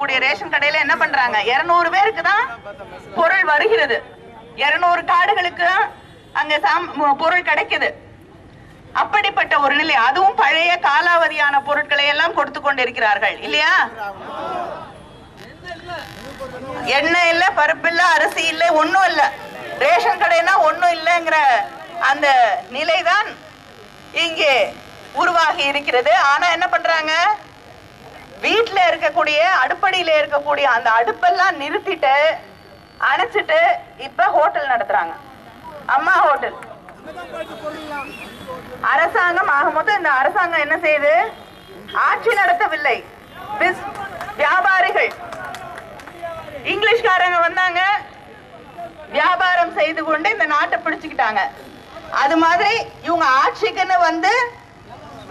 இருக்கக்கூடிய ரேஷன் கடையில என்ன பண்றாங்க, 200 பேருக்கு தான் பொருள் வருகிறது, 200 கார்டுகளுக்கு அங்க பொருள் கிடைக்குது. அப்படிப்பட்ட ஒரு நிலை, அதுவும் பழைய காலாவதியான பொருட்களை எல்லாம் கொடுத்து கொண்டிருக்கிறார்கள் இல்லையா? எண்ணெய் இல்ல, பருப்பு இல்ல, அரிசி இல்ல, ஒண்ணும் இல்ல, ரேஷன் கடைனா ஒண்ணும் இல்லைங்கிற அந்த நிலைதான் இங்கே உருவாகி இருக்கிறது. ஆனா என்ன பண்றாங்க, வீட்டுல இருக்கக்கூடிய அடுப்படியில இருக்கக்கூடிய அந்த அடுப்பெல்லாம் நிறுத்திட்டு அணைச்சிட்டு இப்ப ஹோட்டல் நடத்துறாங்க, அம்மா ஹோட்டல். அரசாங்கம் ஆகும்போது இந்த அரசாங்கம் என்ன செய்யுது, ஆட்சி நடத்தவில்லை, வியாபாரிகள் இங்கிலீஷ்காரங்க வந்தாங்க, வியாபாரம் செய்து கொண்டு இந்த நாட்டை பிடிச்சுக்கிட்டாங்க. அது மாதிரி இவங்க ஆட்சிக்குன்னு வந்து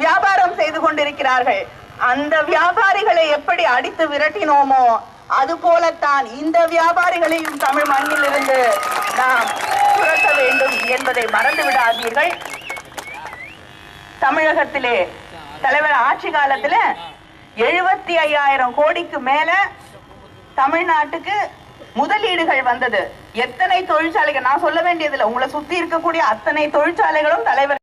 வியாபாரம் செய்து கொண்டிருக்கிறார்கள். அந்த வியாபாரிகளை எப்படி அடித்து விரட்டினோமோ அது போலத்தான் இந்த வியாபாரிகளையும் தமிழ் மண்ணில் இருந்து நாம் துரத்த வேண்டும் என்பதை மறந்து விடாதீர்கள். தமிழகத்திலே தலைவர் ஆட்சி காலத்துல 75,000 கோடிக்கு மேல தமிழ்நாட்டுக்கு முதலீடுகள் வந்தது. எத்தனை தொழிற்சாலைகள், நான் சொல்ல வேண்டியதில்லை, உங்களை சுத்தி இருக்கக்கூடிய அத்தனை தொழிற்சாலைகளும் தலைவர்